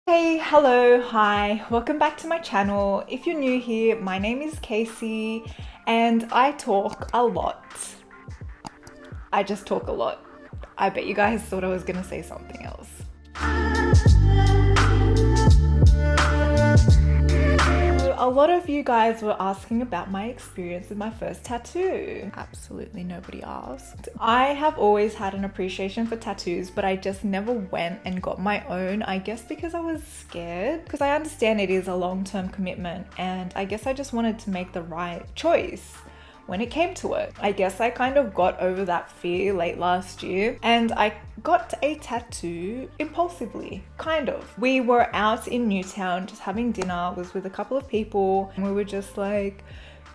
Hey, hello, hi, welcome back to my channel. If you're new here, my name is Casey and I talk a lot. I just talk a lot. I bet you guys thought I was gonna say something else. A lot of you guys were asking about my experience with my first tattoo. Absolutely nobody asked. I have always had an appreciation for tattoos, but I just never went and got my own. I guess because I was scared. Because I understand it is a long-term commitment, and I guess I just wanted to make the right choice when it came to it. I guess I kind of got over that fear late last year and I got a tattoo impulsively, kind of. We were out in Newtown just having dinner. I was with a couple of people and we were just like,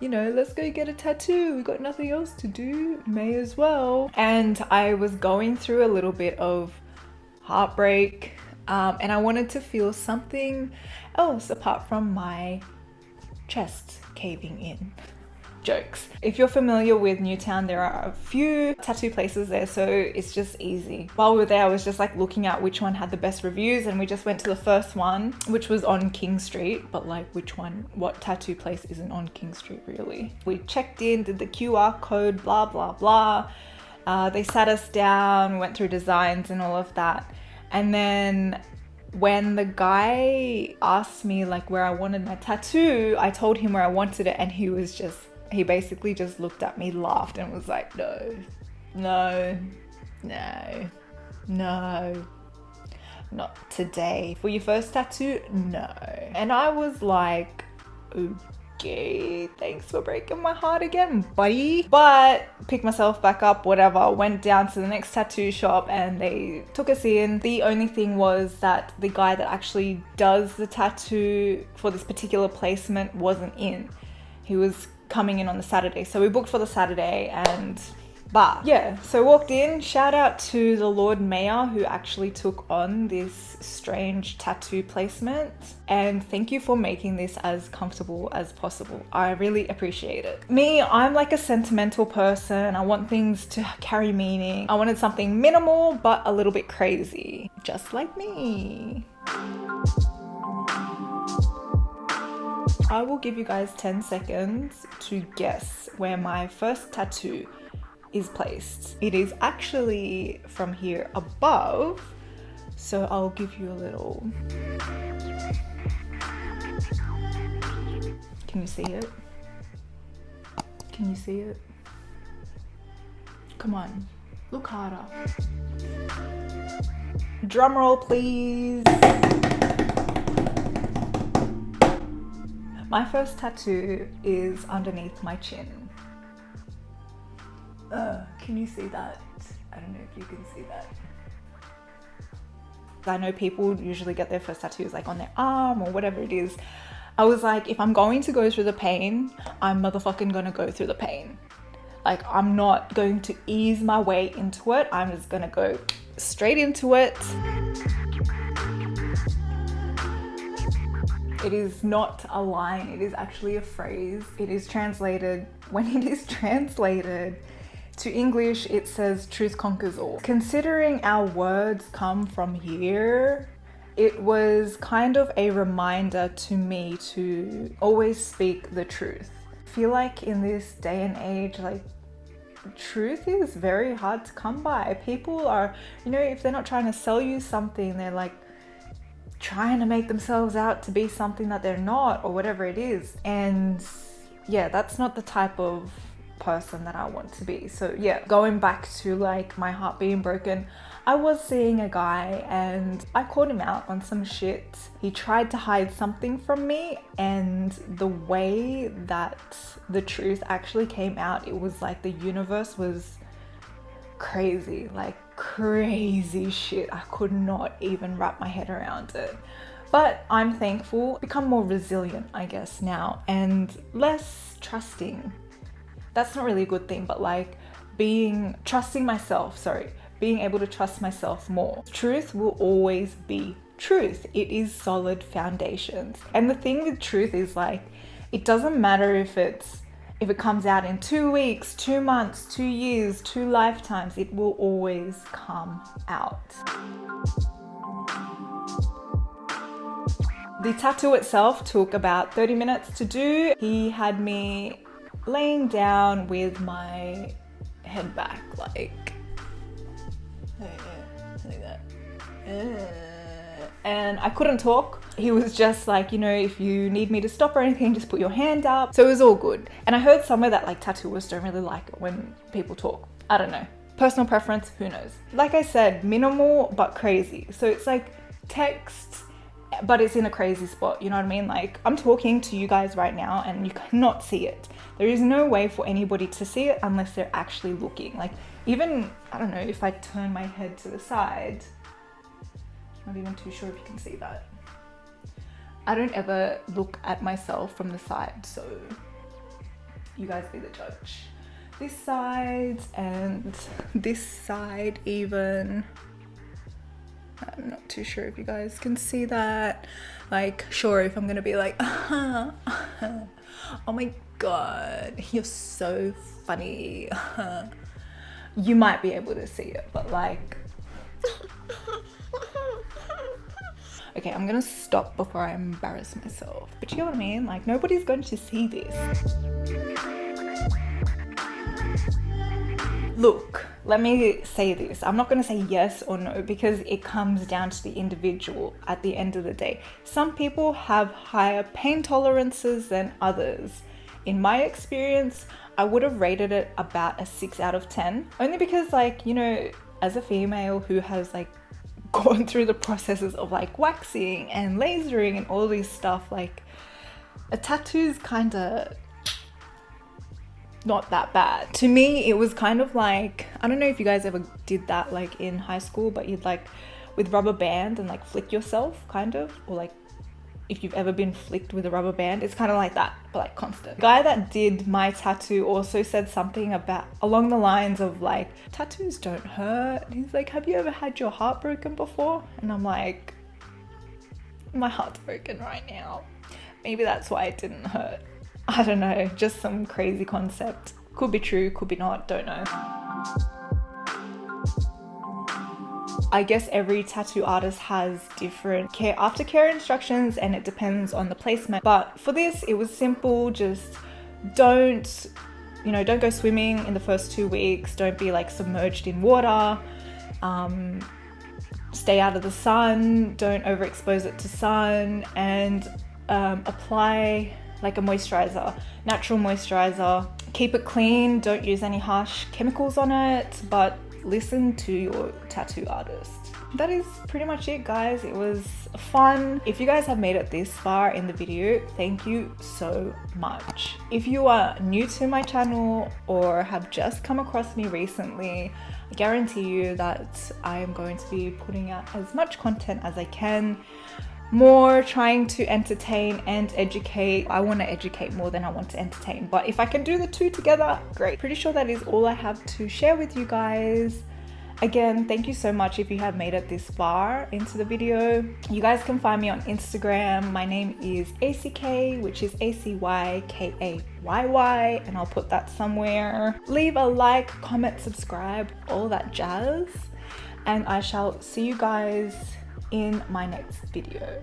you know, let's go get a tattoo. We got nothing else to do, may as well. And I was going through a little bit of heartbreak and I wanted to feel something else apart from my chest caving in. Jokes. If you're familiar with Newtown, there are a few tattoo places there, so it's just easy. While we were there, I was just like looking at which one had the best reviews, and we just went to the first one, which was on King Street. But like, what tattoo place isn't on King Street really? We checked in, did the QR code, blah blah blah. They sat us down, we went through designs and all of that, and then when the guy asked me like where I wanted my tattoo, I told him where I wanted it, and he basically just looked at me, laughed, and was like, no, not today. For your first tattoo, no. And I was like, okay, thanks for breaking my heart again, buddy. But picked myself back up, whatever, went down to the next tattoo shop and they took us in. The only thing was that the guy that actually does the tattoo for this particular placement wasn't in. He was coming in on the Saturday, so we booked for the Saturday and yeah, so walked in. Shout out to the Lord Mayor who actually took on this strange tattoo placement, and thank you for making this as comfortable as possible. I really appreciate it. Me, I'm like a sentimental person. I want things to carry meaning. I wanted something minimal but a little bit crazy, just like me. I will give you guys 10 seconds to guess where my first tattoo is placed. It is actually from here above, so I'll give you a little... Can you see it? Can you see it? Come on, look harder. Drum roll, please. My first tattoo is underneath my chin. Can you see that? I don't know if you can see that. I know people usually get their first tattoos like on their arm or whatever it is. I was like, if I'm going to go through the pain, I'm motherfucking gonna go through the pain. Like, I'm not going to ease my way into it. I'm just gonna go straight into it. It is not a line, it is actually a phrase. It is translated, when it is translated to English, it says truth conquers all. Considering our words come from here, it was kind of a reminder to me to always speak the truth. I feel like in this day and age, like, truth is very hard to come by. People are, you know, if they're not trying to sell you something, they're like trying to make themselves out to be something that they're not, or whatever it is. And yeah, that's not the type of person that I want to be. So yeah, going back to like my heart being broken, I was seeing a guy and I called him out on some shit. He tried to hide something from me, and the way that the truth actually came out, it was like the universe was crazy, like crazy shit. I could not even wrap my head around it. But I'm thankful, become more resilient, I guess, now, and less trusting. That's not really a good thing, but like being able to trust myself more. Truth will always be truth. It is solid foundations. And the thing with truth is like, it doesn't matter if it comes out in 2 weeks, 2 months, 2 years, 2 lifetimes, it will always come out. The tattoo itself took about 30 minutes to do. He had me laying down with my head back, like that. And I couldn't talk. He was just like, you know, if you need me to stop or anything, just put your hand up. So it was all good. And I heard somewhere that like tattooists don't really like it when people talk. I don't know. Personal preference, who knows? Like I said, minimal but crazy. So it's like text, but it's in a crazy spot. You know what I mean? Like I'm talking to you guys right now and you cannot see it. There is no way for anybody to see it unless they're actually looking. Like even, I don't know, if I turn my head to the side, not even too sure if you can see that. I don't ever look at myself from the side, so you guys be the judge. This side and this side even. I'm not too sure if you guys can see that. Like, sure, if I'm gonna be like, oh my god, you're so funny. You might be able to see it, but like, okay, I'm gonna stop before I embarrass myself. But you know what I mean? Like, nobody's going to see this. Look, let me say this. I'm not gonna say yes or no because it comes down to the individual at the end of the day. Some people have higher pain tolerances than others. In my experience, I would have rated it about a 6 out of 10. Only because, like, you know, as a female who has like gone through the processes of like waxing and lasering and all these stuff, like a tattoo's kind of not that bad. To me, it was kind of like, I don't know if you guys ever did that like in high school, but you'd like with rubber band and like flick yourself kind of, or like if you've ever been flicked with a rubber band, it's kind of like that, but like constant. The guy that did my tattoo also said something about along the lines of like, tattoos don't hurt. And he's like, have you ever had your heart broken before? And I'm like, my heart's broken right now. Maybe that's why it didn't hurt. I don't know, just some crazy concept. Could be true, could be not, don't know. I guess every tattoo artist has different aftercare instructions and it depends on the placement. But for this, it was simple. Just don't go swimming in the first 2 weeks. Don't be like submerged in water. Stay out of the sun. Don't overexpose it to sun, and apply like a moisturizer, natural moisturizer. Keep it clean. Don't use any harsh chemicals on it, but listen to your tattoo artist. That is pretty much it, guys. It was fun. If you guys have made it this far in the video, thank you so much. If you are new to my channel or have just come across me recently, I guarantee you that I am going to be putting out as much content as I can. More trying to entertain and educate. I want to educate more than I want to entertain, but if I can do the two together, great. Pretty sure that is all I have to share with you guys. Again, thank you so much if you have made it this far into the video. You guys can find me on Instagram. My name is ACK, which is ACYKAYY, and I'll put that somewhere. Leave a like, comment, subscribe, all that jazz, and I shall see you guys in my next video.